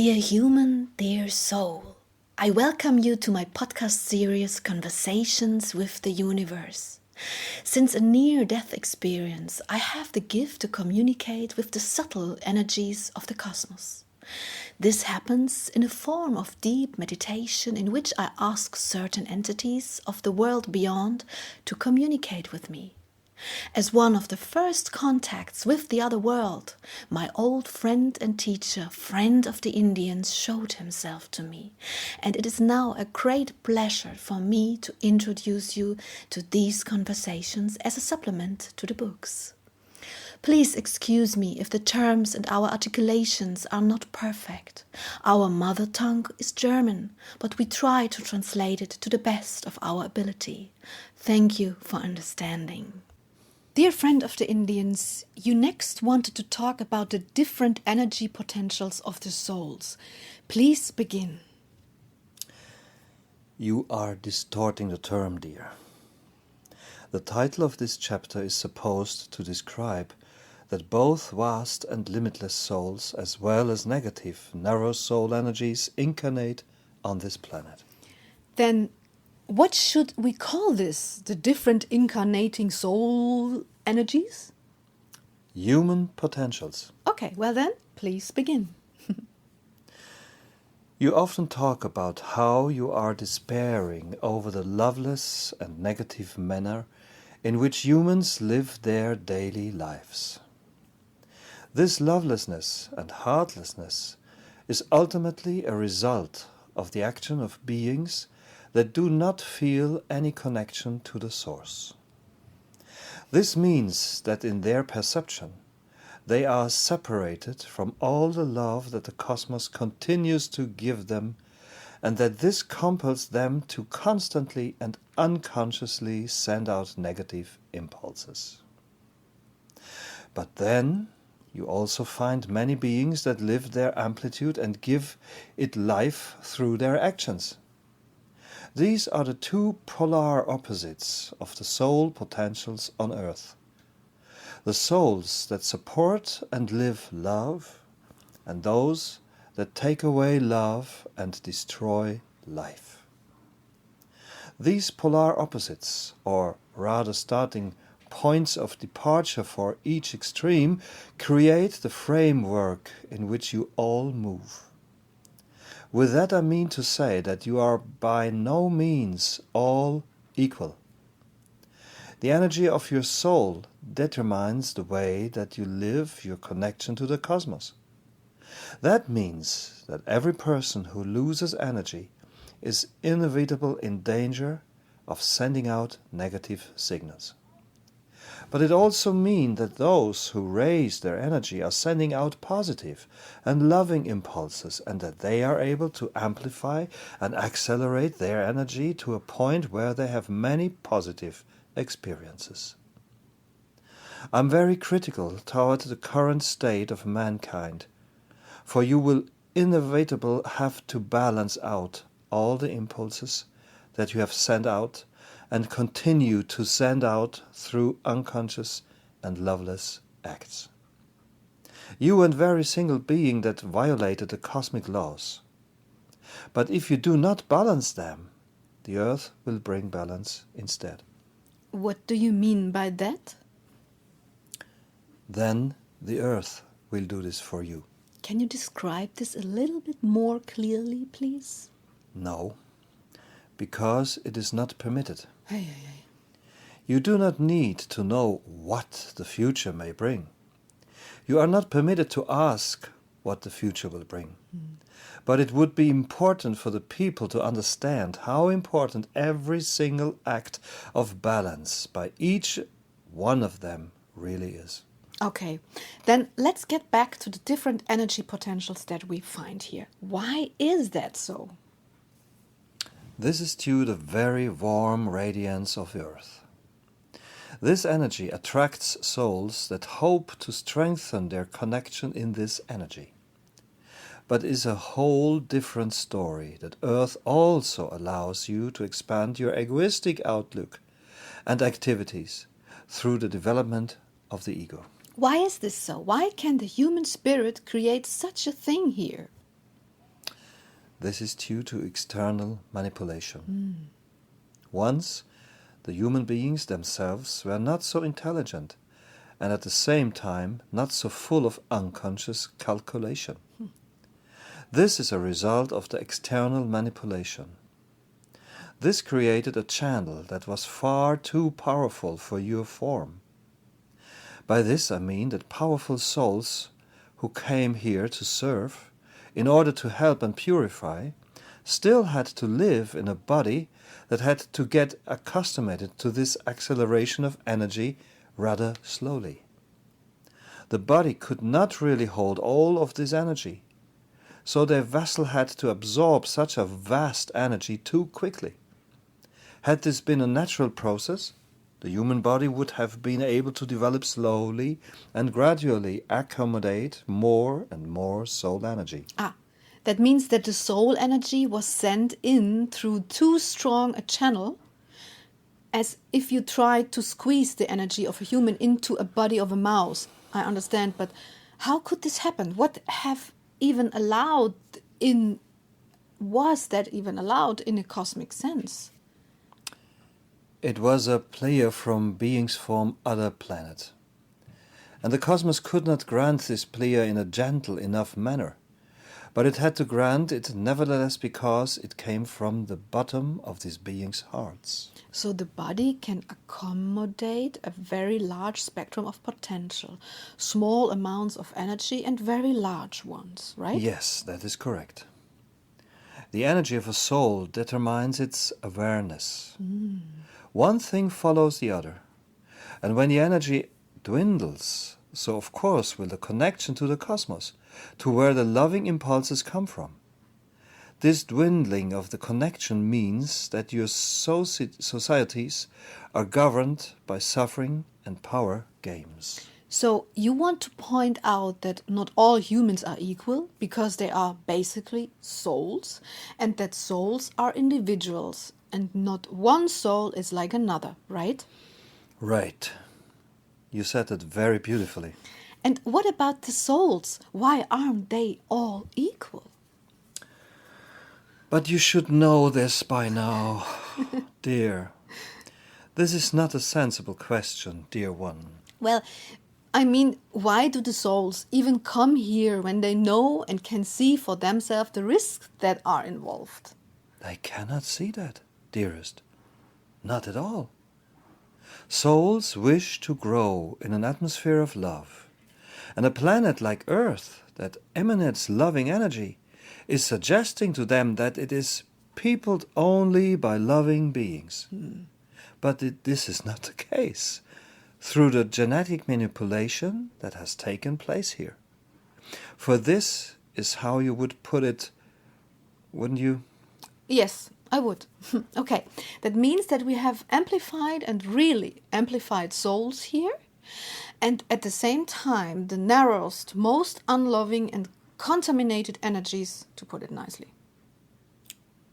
Dear human, dear soul, I welcome you to my podcast series Conversations with the Universe. Since a near-death experience, I have the gift to communicate with the subtle energies of the cosmos. This happens in a form of deep meditation in which I ask certain entities of the world beyond to communicate with me. As one of the first contacts with the other world, my old friend and teacher, friend of the Indians, showed himself to me, and it is now a great pleasure for me to introduce you to these conversations as a supplement to the books. Please excuse me if the terms and our articulations are not perfect. Our mother tongue is German, but we try to translate it to the best of our ability. Thank you for understanding. Dear friend of the Indians, you next wanted to talk about the different energy potentials of the souls. Please begin. You are distorting the term, dear. The title of this chapter is supposed to describe that both vast and limitless souls, as well as negative, narrow soul energies, incarnate on this planet. Then what should we call this? The different incarnating soul energies? Human potentials. Okay, well then, please begin. You often talk about how you are despairing over the loveless and negative manner in which humans live their daily lives. This lovelessness and heartlessness is ultimately a result of the action of beings that do not feel any connection to the source. This means that in their perception, they are separated from all the love that the cosmos continues to give them, and that this compels them to constantly and unconsciously send out negative impulses. But then you also find many beings that live their amplitude and give it life through their actions. These are the two polar opposites of the soul potentials on Earth. The souls that support and live love, and those that take away love and destroy life. These polar opposites, or rather starting points of departure for each extreme, create the framework in which you all move. With that I mean to say that you are by no means all equal. The energy of your soul determines the way that you live your connection to the cosmos. That means that every person who loses energy is inevitably in danger of sending out negative signals. But it also means that those who raise their energy are sending out positive and loving impulses, and that they are able to amplify and accelerate their energy to a point where they have many positive experiences. I'm very critical toward the current state of mankind, for you will inevitably have to balance out all the impulses that you have sent out and continue to send out through unconscious and loveless acts. You and every single being that violated the cosmic laws. But if you do not balance them, the earth will bring balance instead. What do you mean by that? Then the earth will do this for you. Can you describe this a little bit more clearly, please? No, because it is not permitted. Hey, hey, hey. You do not need to know what the future may bring. You are not permitted to ask what the future will bring. But it would be important for the people to understand how important every single act of balance by each one of them really is. Okay, then let's get back to the different energy potentials that we find here. Why is that so? This is due to the very warm radiance of Earth. This energy attracts souls that hope to strengthen their connection in this energy. But is a whole different story that Earth also allows you to expand your egoistic outlook and activities through the development of the ego. Why is this so? Why can the human spirit create such a thing here? This is due to external manipulation. Once, the human beings themselves were not so intelligent and at the same time not so full of unconscious calculation. This is a result of the external manipulation. This created a channel that was far too powerful for your form. By this I mean that powerful souls who came here to serve, in order to help and purify, still had to live in a body that had to get accustomed to this acceleration of energy rather slowly. The body could not really hold all of this energy, so their vessel had to absorb such a vast energy too quickly. Had this been a natural process, the human body would have been able to develop slowly and gradually accommodate more and more soul energy. That means that the soul energy was sent in through too strong a channel, as if you tried to squeeze the energy of a human into a body of a mouse. I understand, but how could this happen? Was that even allowed in a cosmic sense? It was a player from beings from other planets. And the cosmos could not grant this player in a gentle enough manner. But it had to grant it nevertheless because it came from the bottom of these beings' hearts. So the body can accommodate a very large spectrum of potential, small amounts of energy and very large ones, right? Yes, that is correct. The energy of a soul determines its awareness. One thing follows the other. And when the energy dwindles, so of course will the connection to the cosmos, to where the loving impulses come from. This dwindling of the connection means that your societies are governed by suffering and power games. So you want to point out that not all humans are equal because they are basically souls, and that souls are individuals and not one soul is like another, right? Right. You said that very beautifully. And what about the souls? Why aren't they all equal? But you should know this by now, dear. This is not a sensible question, dear one. Well, I mean, why do the souls even come here when they know and can see for themselves the risks that are involved? They cannot see that, dearest. Not at all. Souls wish to grow in an atmosphere of love. And a planet like Earth that emanates loving energy is suggesting to them that it is peopled only by loving beings. But this is not the case through the genetic manipulation that has taken place here. For this is how you would put it, wouldn't you? Yes, I would. Okay, that means that we have amplified and really amplified souls here, and at the same time the narrowest, most unloving and contaminated energies, to put it nicely.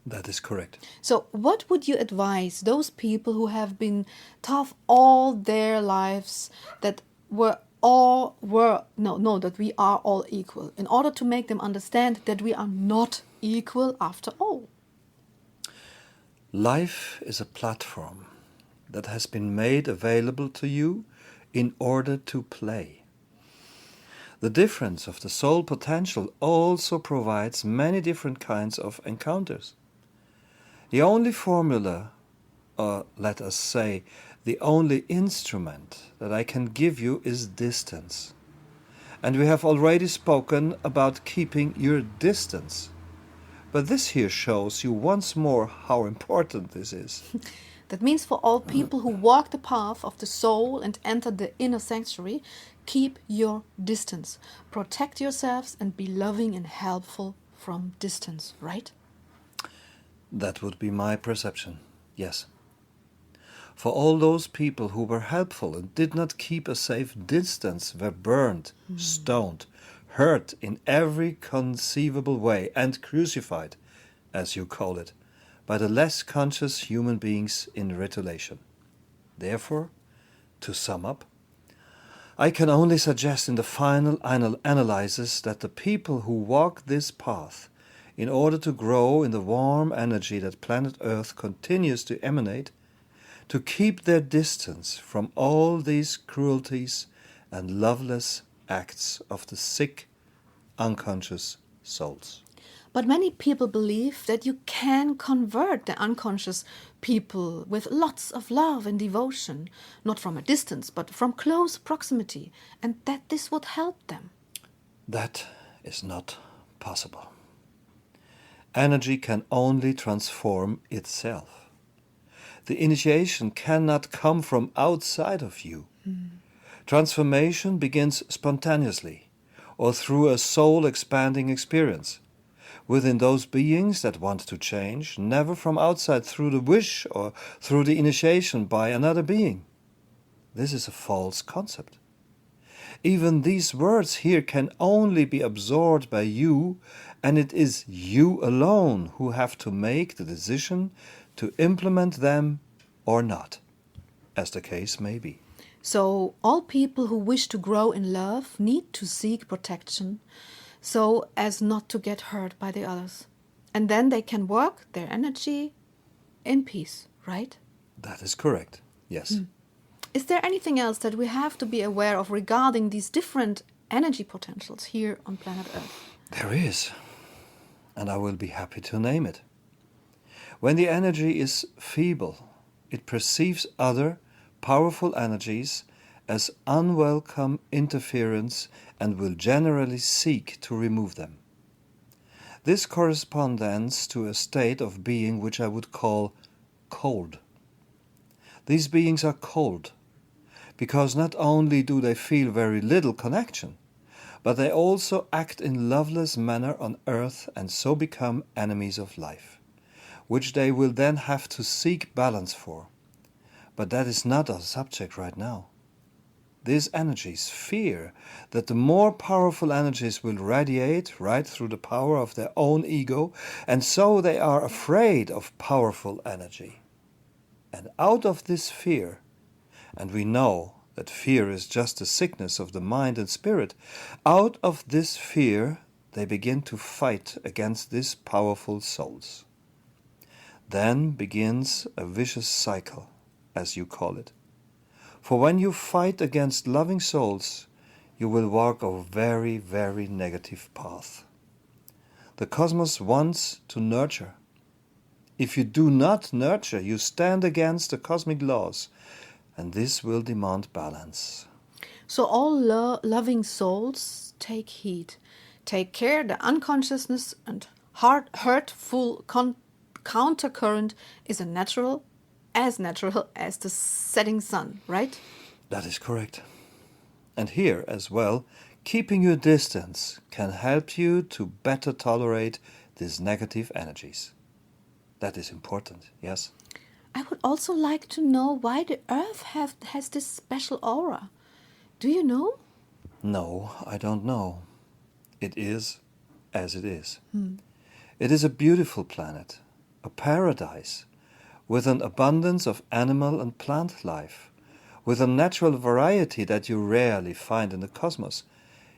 That is correct. So what would you advise those people who have been tough all their lives that that we are all equal, in order to make them understand that we are not equal after all? Life is a platform that has been made available to you in order to play. The difference of the soul potential also provides many different kinds of encounters. The only formula, or let us say, the only instrument that I can give you is distance. And we have already spoken about keeping your distance. But this here shows you once more how important this is. That means for all people who walk the path of the soul and enter the inner sanctuary, keep your distance. Protect yourselves and be loving and helpful from distance, right? That would be my perception, yes. For all those people who were helpful and did not keep a safe distance were burned, stoned, hurt in every conceivable way, and crucified, as you call it, by the less conscious human beings in retaliation. Therefore, to sum up, I can only suggest in the final analysis that the people who walk this path in order to grow in the warm energy that planet Earth continues to emanate, to keep their distance from all these cruelties and loveless acts of the sick, unconscious souls. But many people believe that you can convert the unconscious people with lots of love and devotion, not from a distance, but from close proximity, and that this would help them. That is not possible. Energy can only transform itself. The initiation cannot come from outside of you. Transformation begins spontaneously or through a soul-expanding experience within those beings that want to change, never from outside through the wish or through the initiation by another being. This is a false concept. Even these words here can only be absorbed by you, and it is you alone who have to make the decision to implement them or not, as the case may be. So all people who wish to grow in love need to seek protection so as not to get hurt by the others. And then they can work their energy in peace, right? That is correct, yes. Is there anything else that we have to be aware of regarding these different energy potentials here on planet Earth? There is, and I will be happy to name it. When the energy is feeble, it perceives other powerful energies as unwelcome interference and will generally seek to remove them. This corresponds to a state of being which I would call cold. These beings are cold because not only do they feel very little connection, but they also act in loveless manner on earth and so become enemies of life, which they will then have to seek balance for. But that is not our subject right now. These energies fear that the more powerful energies will radiate right through the power of their own ego, and so they are afraid of powerful energy. And out of this fear, and we know that fear is just a sickness of the mind and spirit, out of this fear they begin to fight against these powerful souls. Then begins a vicious cycle, as you call it. For when you fight against loving souls, you will walk a very, very negative path. The cosmos wants to nurture. If you do not nurture, you stand against the cosmic laws, and this will demand balance. So all loving souls take heed. Take care, the unconsciousness and hurtful countercurrent is as natural as the setting sun, right? That is correct. And here as well, keeping your distance can help you to better tolerate these negative energies. That is important, yes? I would also like to know why the Earth has this special aura. Do you know? No, I don't know. It is as it is. It is a beautiful planet, a paradise, with an abundance of animal and plant life, with a natural variety that you rarely find in the cosmos.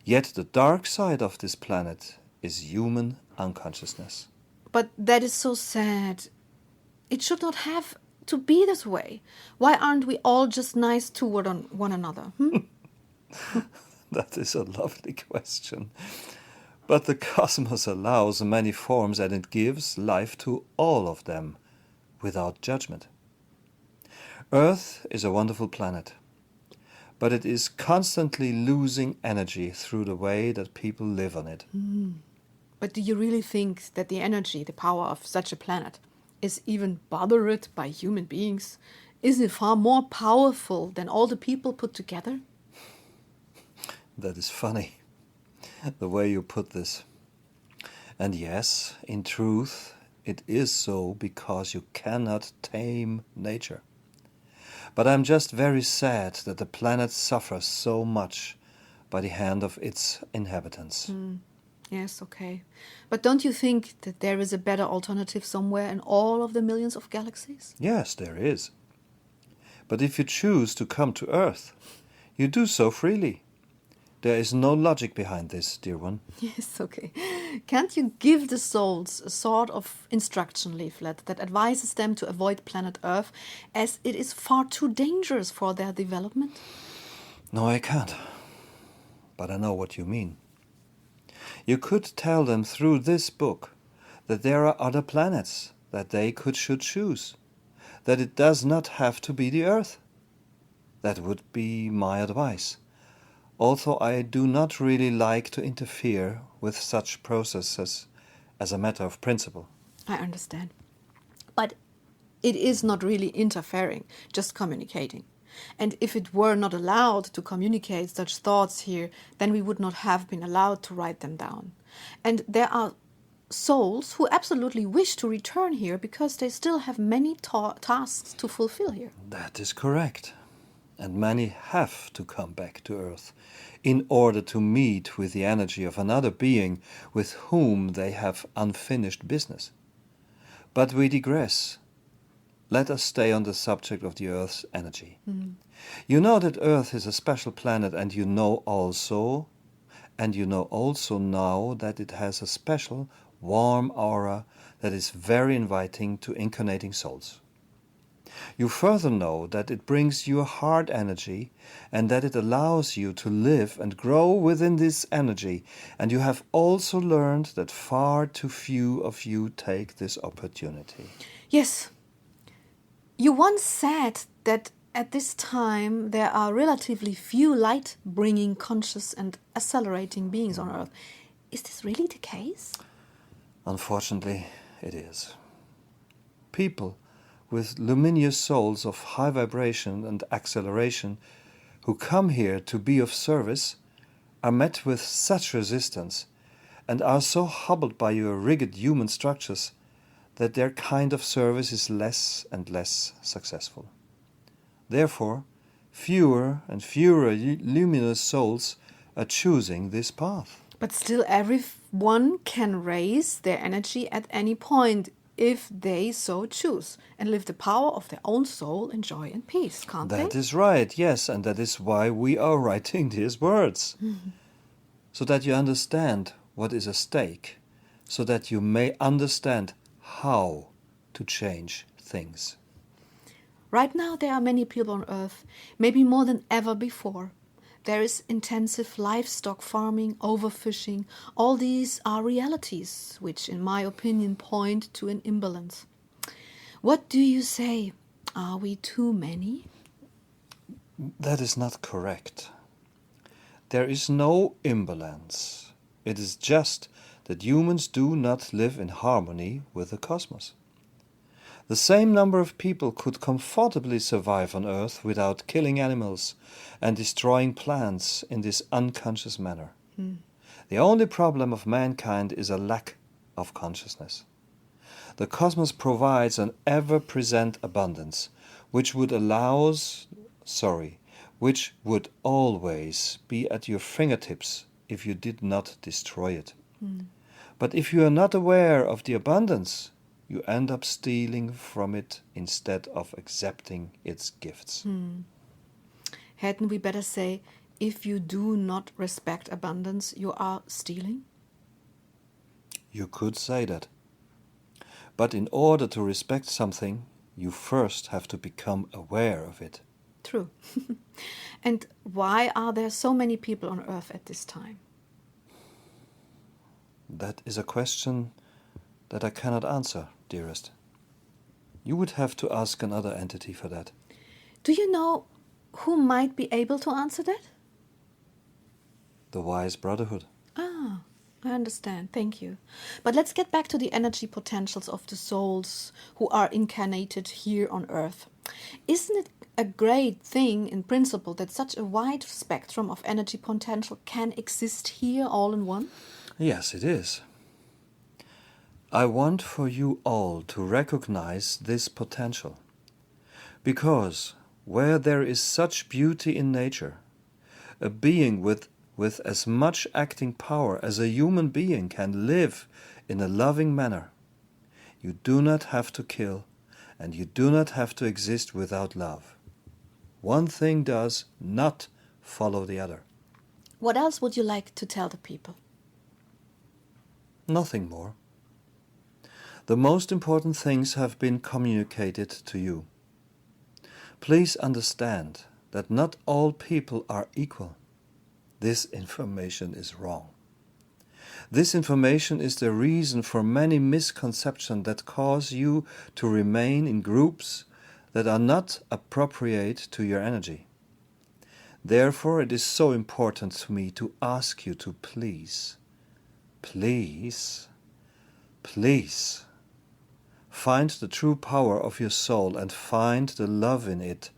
Yet the dark side of this planet is human unconsciousness. But that is so sad. It should not have to be this way. Why aren't we all just nice toward one another? That is a lovely question. But the cosmos allows many forms and it gives life to all of them without judgment. Earth is a wonderful planet, but it is constantly losing energy through the way that people live on it. But do you really think that the energy, the power of such a planet, is even bothered by human beings? Is it far more powerful than all the people put together? That is funny, the way you put this. And yes, in truth, it is so because you cannot tame nature. But I'm just very sad that the planet suffers so much by the hand of its inhabitants. Yes, okay. But don't you think that there is a better alternative somewhere in all of the millions of galaxies? Yes, there is. But if you choose to come to Earth, you do so freely. There is no logic behind this, dear one. Yes, okay. Can't you give the souls a sort of instruction leaflet that advises them to avoid planet Earth as it is far too dangerous for their development? No, I can't. But I know what you mean. You could tell them through this book that there are other planets that they should choose, that it does not have to be the Earth. That would be my advice, although I do not really like to interfere with such processes as a matter of principle. I understand. But it is not really interfering, just communicating. And if it were not allowed to communicate such thoughts here, then we would not have been allowed to write them down. And there are souls who absolutely wish to return here because they still have many tasks to fulfill here. That is correct. And many have to come back to Earth in order to meet with the energy of another being with whom they have unfinished business. But we digress. Let us stay on the subject of the Earth's energy. You know that Earth is a special planet, and you know also now that it has a special warm aura that is very inviting to incarnating souls. You further know that it brings you heart energy and that it allows you to live and grow within this energy, and you have also learned that far too few of you take this opportunity. Yes. You once said that at this time there are relatively few light-bringing, conscious and accelerating beings on Earth. Is this really the case? Unfortunately, it is. People with luminous souls of high vibration and acceleration who come here to be of service are met with such resistance and are so hobbled by your rigid human structures that their kind of service is less and less successful. Therefore, fewer and fewer luminous souls are choosing this path. But still everyone can raise their energy at any point if they so choose and live the power of their own soul in joy and peace, can't they? That is right, yes, and that is why we are writing these words. So that you understand what is at stake, so that you may understand how to change things. Right now there are many people on Earth, maybe more than ever before. There is intensive livestock farming, overfishing. All these are realities, which in my opinion point to an imbalance. What do you say? Are we too many? That is not correct. There is no imbalance. It is just that humans do not live in harmony with the cosmos. The same number of people could comfortably survive on Earth without killing animals and destroying plants in this unconscious manner. The only problem of mankind is a lack of consciousness. The cosmos provides an ever-present abundance, which would always be at your fingertips if you did not destroy it. But if you are not aware of the abundance, you end up stealing from it instead of accepting its gifts. Hadn't we better say, if you do not respect abundance, you are stealing? You could say that. But in order to respect something, you first have to become aware of it. True. And why are there so many people on Earth at this time? That is a question that I cannot answer, dearest. You would have to ask another entity for that. Do you know who might be able to answer that? The Wise Brotherhood. Ah, I understand. Thank you. But let's get back to the energy potentials of the souls who are incarnated here on Earth. Isn't it a great thing in principle that such a wide spectrum of energy potential can exist here all in one? Yes, it is. I want for you all to recognize this potential, because where there is such beauty in nature, a being with as much acting power as a human being can live in a loving manner. You do not have to kill, and you do not have to exist without love. One thing does not follow the other. What else would you like to tell the people? Nothing more. The most important things have been communicated to you. Please understand that not all people are equal. This information is wrong. This information is the reason for many misconceptions that cause you to remain in groups that are not appropriate to your energy. Therefore, it is so important to me to ask you to please find the true power of your soul and find the love in it.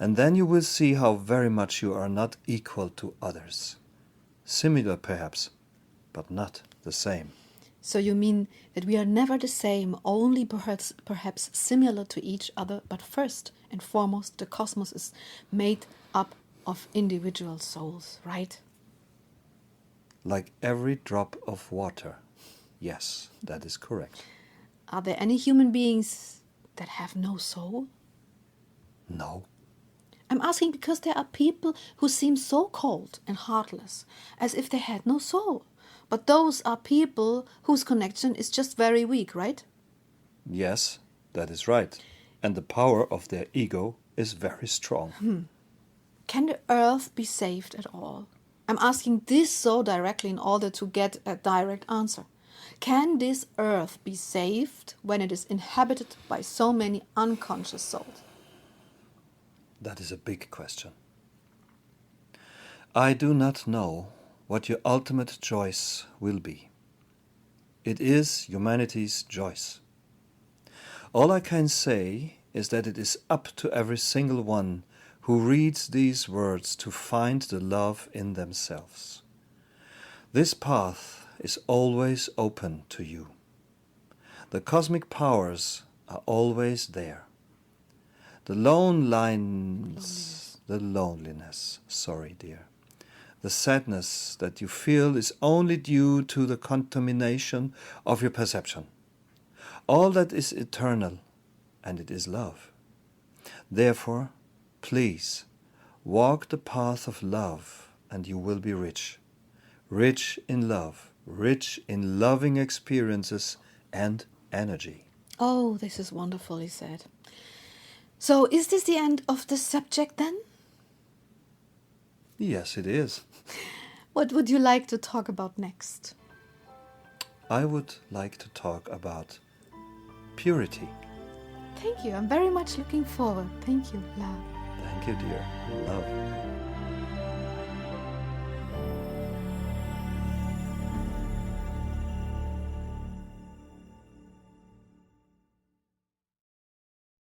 And then you will see how very much you are not equal to others. Similar perhaps, but not the same. So you mean that we are never the same, only perhaps similar to each other, but first and foremost the cosmos is made up of individual souls, right? Like every drop of water. Yes, that is correct. Are there any human beings that have no soul? No. I'm asking because there are people who seem so cold and heartless, as if they had no soul. But those are people whose connection is just very weak, right? Yes, that is right. And the power of their ego is very strong. Can the earth be saved at all? I'm asking this so directly in order to get a direct answer. Can this earth be saved when it is inhabited by so many unconscious souls? That is a big question. I do not know what your ultimate choice will be. It is humanity's choice. All I can say is that it is up to every single one who reads these words to find the love in themselves. This path is always open to you. The cosmic powers are always there. The loneliness, the sadness that you feel is only due to the contamination of your perception. All that is eternal, and it is love. Therefore, please, walk the path of love, and you will be rich. Rich in love, rich in loving experiences and energy. Oh, this is wonderfully said. So, is this the end of the subject then? Yes, it is. What would you like to talk about next? I would like to talk about purity. Thank you. I'm very much looking forward. Thank you, love. Thank you, dear. Love.